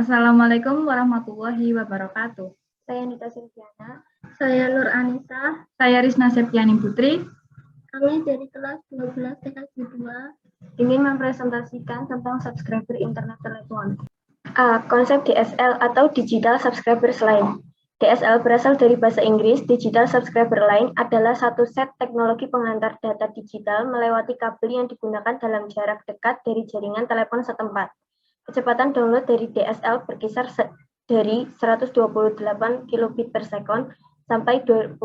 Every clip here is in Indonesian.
Assalamualaikum warahmatullahi wabarakatuh. Saya Nita Silviana. Saya Nur Anissa. Saya Risna Septiani Putri. Kami dari kelas 12 TKJ 2 ingin mempresentasikan tentang subscriber internet telepon. A. Konsep DSL atau Digital Subscriber Line. DSL berasal dari bahasa Inggris. Digital Subscriber Line adalah satu set teknologi pengantar data digital melewati kabel yang digunakan dalam jarak dekat dari jaringan telepon setempat. Kecepatan download dari DSL berkisar dari 128 kilobit per sekon sampai 24.000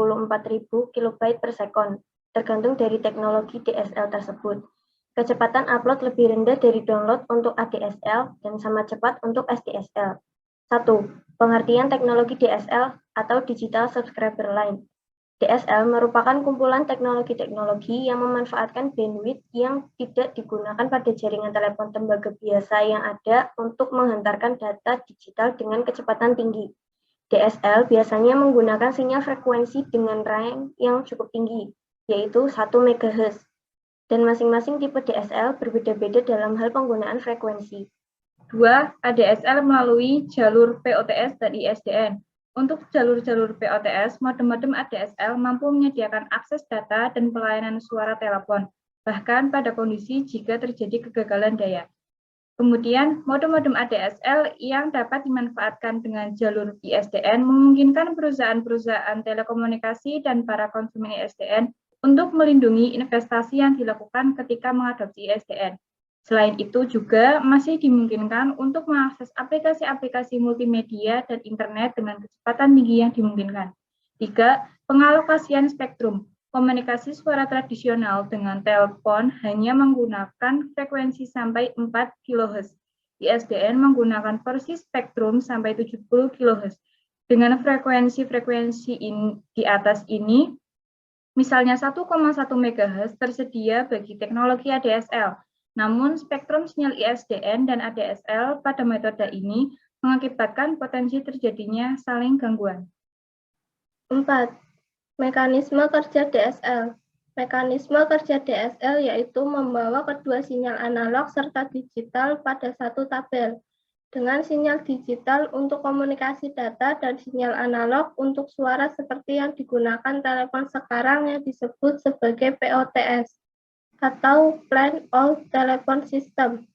kilobyte per sekon, tergantung dari teknologi DSL tersebut. Kecepatan upload lebih rendah dari download untuk ADSL dan sama cepat untuk SDSL. 1. Pengertian teknologi DSL atau Digital Subscriber Line. DSL merupakan kumpulan teknologi-teknologi yang memanfaatkan bandwidth yang tidak digunakan pada jaringan telepon tembaga biasa yang ada untuk menghantarkan data digital dengan kecepatan tinggi. DSL biasanya menggunakan sinyal frekuensi dengan range yang cukup tinggi, yaitu 1 MHz. Dan masing-masing tipe DSL berbeda-beda dalam hal penggunaan frekuensi. 2. ADSL melalui jalur POTS dan ISDN. Untuk jalur-jalur POTS, modem-modem ADSL mampu menyediakan akses data dan pelayanan suara telepon, bahkan pada kondisi jika terjadi kegagalan daya. Kemudian, modem-modem ADSL yang dapat dimanfaatkan dengan jalur ISDN memungkinkan perusahaan-perusahaan telekomunikasi dan para konsumen ISDN untuk melindungi investasi yang dilakukan ketika mengadopsi ISDN. Selain itu juga masih dimungkinkan untuk mengakses aplikasi-aplikasi multimedia dan internet dengan kecepatan tinggi yang dimungkinkan. 3. Pengalokasian spektrum. Komunikasi suara tradisional dengan telepon hanya menggunakan frekuensi sampai 4 kHz. ISDN menggunakan porsi spektrum sampai 70 kHz. Dengan frekuensi-frekuensi di atas ini, misalnya 1,1 MHz tersedia bagi teknologi ADSL. Namun, spektrum sinyal ISDN dan ADSL pada metode ini mengakibatkan potensi terjadinya saling gangguan. 4. Mekanisme kerja DSL. Mekanisme kerja DSL yaitu membawa kedua sinyal analog serta digital pada satu tabel, dengan sinyal digital untuk komunikasi data dan sinyal analog untuk suara seperti yang digunakan telepon sekarang yang disebut sebagai POTS atau Plain Old Telephone System.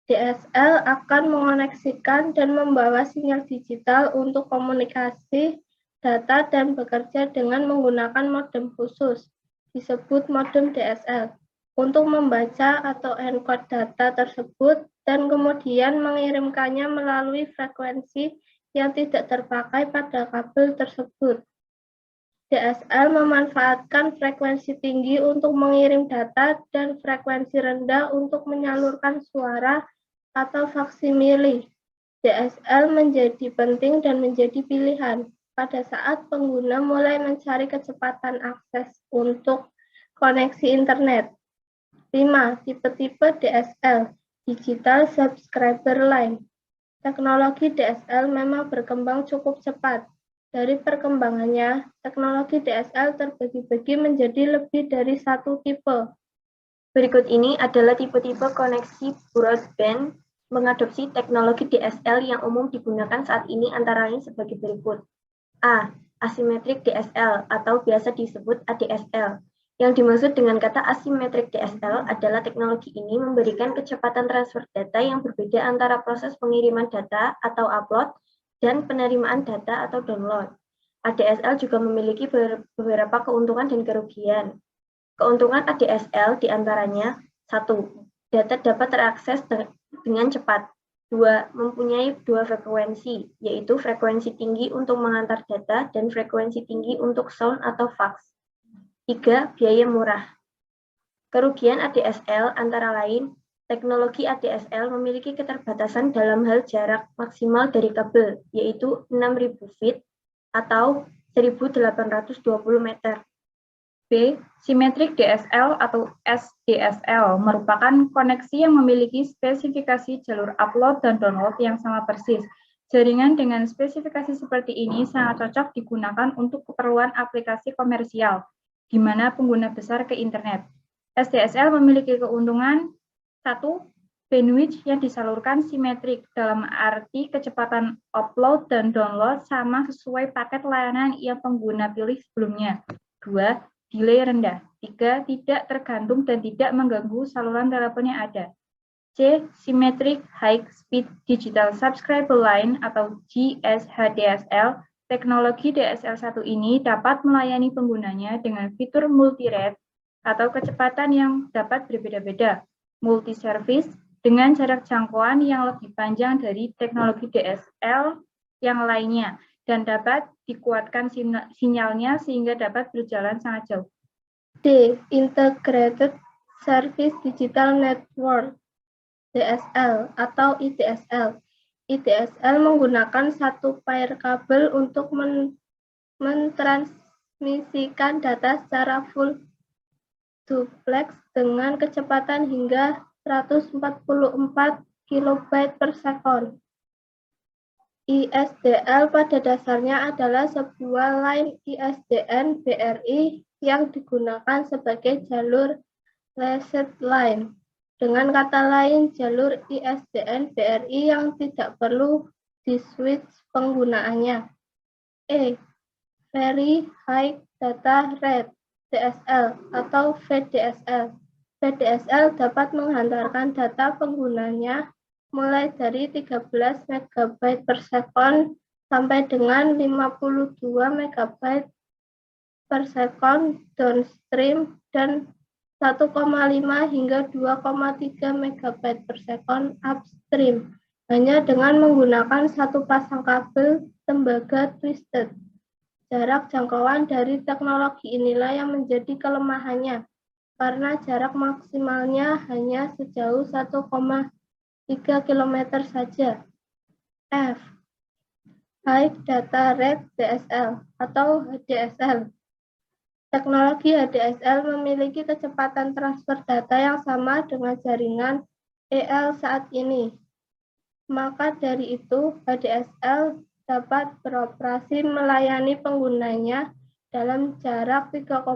DSL akan mengoneksikan dan membawa sinyal digital untuk komunikasi data dan bekerja dengan menggunakan modem khusus, disebut modem DSL, untuk membaca atau encode data tersebut dan kemudian mengirimkannya melalui frekuensi yang tidak terpakai pada kabel tersebut. DSL memanfaatkan frekuensi tinggi untuk mengirim data dan frekuensi rendah untuk menyalurkan suara atau faksimile. DSL menjadi penting dan menjadi pilihan pada saat pengguna mulai mencari kecepatan akses untuk koneksi internet. 5. Tipe-tipe DSL, Digital Subscriber Line. Teknologi DSL memang berkembang cukup cepat. Dari perkembangannya, teknologi DSL terbagi-bagi menjadi lebih dari satu tipe. Berikut ini adalah tipe-tipe koneksi broadband mengadopsi teknologi DSL yang umum digunakan saat ini antara lain sebagai berikut. A. Asymmetric DSL atau biasa disebut ADSL. Yang dimaksud dengan kata asymmetric DSL adalah teknologi ini memberikan kecepatan transfer data yang berbeda antara proses pengiriman data atau upload dan penerimaan data atau download. ADSL juga memiliki beberapa keuntungan dan kerugian. Keuntungan ADSL diantaranya 1. Data dapat terakses dengan cepat. 2. Mempunyai dua frekuensi, yaitu frekuensi tinggi untuk mengantar data dan frekuensi tinggi untuk sound atau fax. 3. Biaya murah. Kerugian ADSL antara lain, teknologi ADSL memiliki keterbatasan dalam hal jarak maksimal dari kabel, yaitu 6.000 feet atau 1.820 meter. B. Symmetric DSL atau SDSL merupakan koneksi yang memiliki spesifikasi jalur upload dan download yang sama persis. Jaringan dengan spesifikasi seperti ini sangat cocok digunakan untuk keperluan aplikasi komersial, di mana pengguna besar ke internet. SDSL memiliki keuntungan 1. Bandwidth yang disalurkan simetrik, dalam arti kecepatan upload dan download sama sesuai paket layanan yang pengguna pilih sebelumnya. 2. Delay rendah. 3. Tidak tergantung dan tidak mengganggu saluran telepon yang ada. C. Symmetric High Speed Digital Subscriber Line atau GSHDSL. Teknologi DSL1 ini dapat melayani penggunanya dengan fitur multi-rate atau kecepatan yang dapat berbeda-beda, multi-service, dengan jarak jangkauan yang lebih panjang dari teknologi DSL yang lainnya, dan dapat dikuatkan sinyalnya sehingga dapat berjalan sangat jauh. D. Integrated Service Digital Network DSL atau IDSL. IDSL menggunakan satu pair kabel untuk mentransmisikan data secara full duplex dengan kecepatan hingga 144 KB per sekon. ISDL pada dasarnya adalah sebuah line ISDN BRI yang digunakan sebagai jalur reset line. Dengan kata lain, jalur ISDN BRI yang tidak perlu di-switch penggunaannya. E. Very High Data Rate DSL atau VDSL. VDSL dapat menghantarkan data penggunanya mulai dari 13 MB per sekon sampai dengan 52 MB per sekon downstream dan 1,5 hingga 2,3 MB per sekon upstream hanya dengan menggunakan satu pasang kabel tembaga twisted. Jarak jangkauan dari teknologi inilah yang menjadi kelemahannya, karena jarak maksimalnya hanya sejauh 1,3 km saja. F. High Data Rate DSL atau HDSL. Teknologi HDSL memiliki kecepatan transfer data yang sama dengan jaringan EL saat ini. Maka dari itu, HDSL dapat beroperasi melayani penggunanya dalam jarak 3,6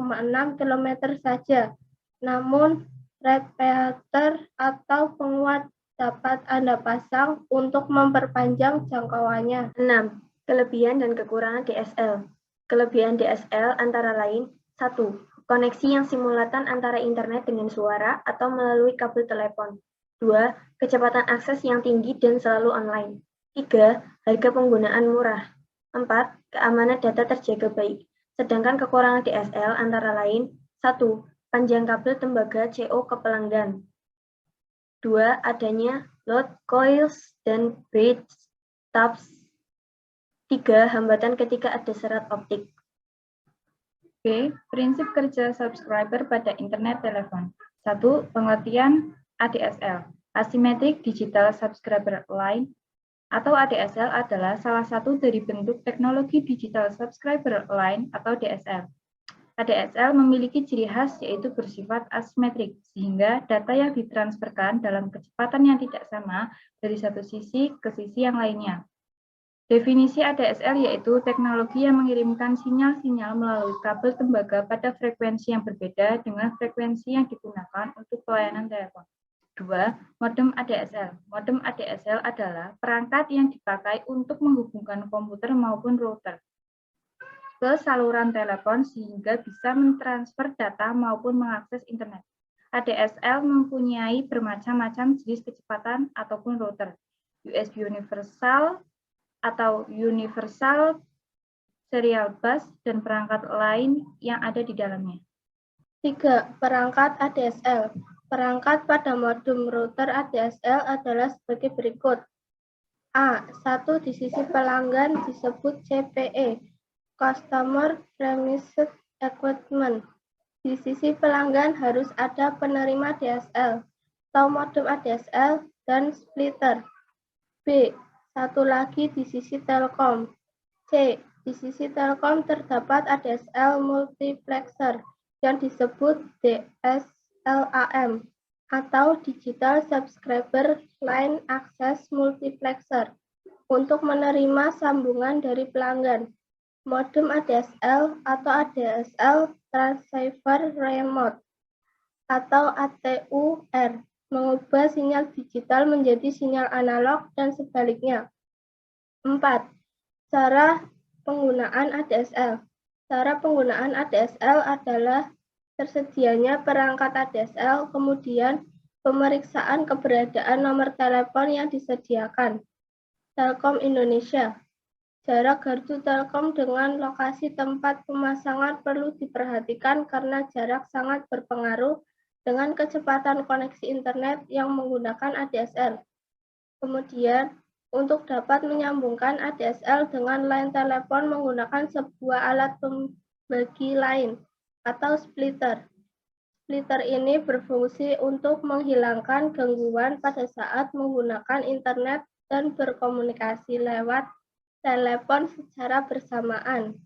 km saja. Namun, repeater atau penguat dapat Anda pasang untuk memperpanjang jangkauannya. 6. Kelebihan dan kekurangan DSL. Kelebihan DSL antara lain: 1. Koneksi yang simultan antara internet dengan suara atau melalui kabel telepon. 2. Kecepatan akses yang tinggi dan selalu online. 3. Harga penggunaan murah. 4. Keamanan data terjaga baik. Sedangkan kekurangan DSL antara lain: 1. Panjang kabel tembaga CO ke pelanggan. 2. Adanya load coils dan bridge stops. 3. Hambatan ketika ada serat optik. B. Prinsip kerja subscriber pada internet telepon. 1. Pengertian ADSL. Asymmetric Digital Subscriber Line atau ADSL adalah salah satu dari bentuk teknologi Digital Subscriber Line atau DSL. ADSL memiliki ciri khas yaitu bersifat asimetrik, sehingga data yang ditransferkan dalam kecepatan yang tidak sama dari satu sisi ke sisi yang lainnya. Definisi ADSL yaitu teknologi yang mengirimkan sinyal-sinyal melalui kabel tembaga pada frekuensi yang berbeda dengan frekuensi yang digunakan untuk pelayanan telepon. 2. Modem ADSL. Modem ADSL adalah perangkat yang dipakai untuk menghubungkan komputer maupun router ke saluran telepon sehingga bisa mentransfer data maupun mengakses internet. ADSL mempunyai bermacam-macam jenis kecepatan ataupun router, USB Universal atau Universal Serial Bus, dan perangkat lain yang ada di dalamnya. 3. Perangkat ADSL. Perangkat pada modem router ADSL adalah sebagai berikut. A. 1. Di sisi pelanggan disebut CPE, Customer Premises Equipment. Di sisi pelanggan harus ada penerima DSL atau modem ADSL dan splitter. B. Satu lagi di sisi Telkom. C. Di sisi Telkom terdapat ADSL multiplexer yang disebut DSLAM atau Digital Subscriber Line Access Multiplexer untuk menerima sambungan dari pelanggan. Modem ADSL atau ADSL Transceiver Remote atau ATUR mengubah sinyal digital menjadi sinyal analog dan sebaliknya. 4. Cara penggunaan ADSL. Cara penggunaan ADSL adalah tersedianya perangkat ADSL, kemudian pemeriksaan keberadaan nomor telepon yang disediakan. Telkom Indonesia. Jarak gardu Telkom dengan lokasi tempat pemasangan perlu diperhatikan karena jarak sangat berpengaruh dengan kecepatan koneksi internet yang menggunakan ADSL. Kemudian, untuk dapat menyambungkan ADSL dengan line telepon menggunakan sebuah alat pembagi line atau splitter. Splitter ini berfungsi untuk menghilangkan gangguan pada saat menggunakan internet dan berkomunikasi lewat telepon secara bersamaan.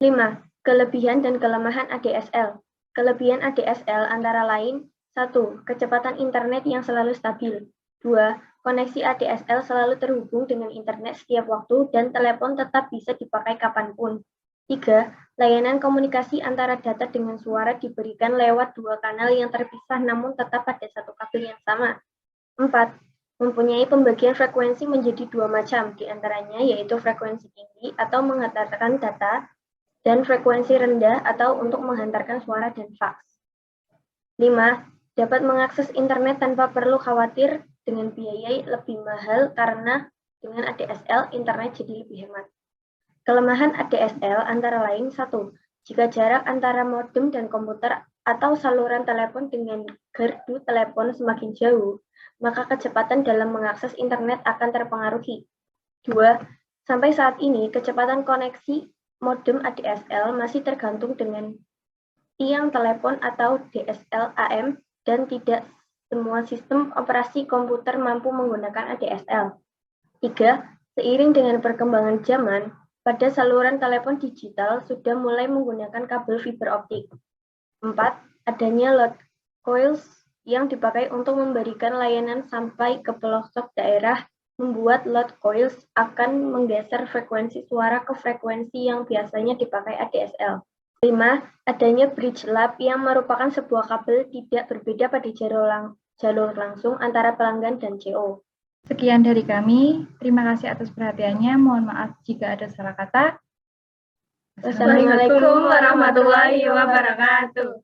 5. Kelebihan dan kelemahan ADSL. Kelebihan ADSL antara lain 1. Kecepatan internet yang selalu stabil. 2. Koneksi ADSL selalu terhubung dengan internet setiap waktu dan telepon tetap bisa dipakai kapanpun. 3. Layanan komunikasi antara data dengan suara diberikan lewat dua kanal yang terpisah namun tetap pada satu kabel yang sama. 4. Mempunyai pembagian frekuensi menjadi dua macam, diantaranya yaitu frekuensi tinggi atau menghantarkan data, dan frekuensi rendah atau untuk menghantarkan suara dan faks. 5. Dapat mengakses internet tanpa perlu khawatir dengan biaya lebih mahal karena dengan ADSL internet jadi lebih hemat. Kelemahan ADSL antara lain 1. Jika jarak antara modem dan komputer atau saluran telepon dengan gardu telepon semakin jauh, maka kecepatan dalam mengakses internet akan terpengaruhi. 2. Sampai saat ini, kecepatan koneksi modem ADSL masih tergantung dengan tiang telepon atau DSL AM dan tidak semua sistem operasi komputer mampu menggunakan ADSL. 3. Seiring dengan perkembangan zaman, pada saluran telepon digital sudah mulai menggunakan kabel fiber optik. 4. Adanya load coils yang dipakai untuk memberikan layanan sampai ke pelosok daerah membuat load coils akan menggeser frekuensi suara ke frekuensi yang biasanya dipakai ADSL. 5. Adanya bridge lab yang merupakan sebuah kabel tidak berbeda pada jalur langsung antara pelanggan dan CO. Sekian dari kami. Terima kasih atas perhatiannya. Mohon maaf jika ada salah kata. Wassalamualaikum warahmatullahi wabarakatuh.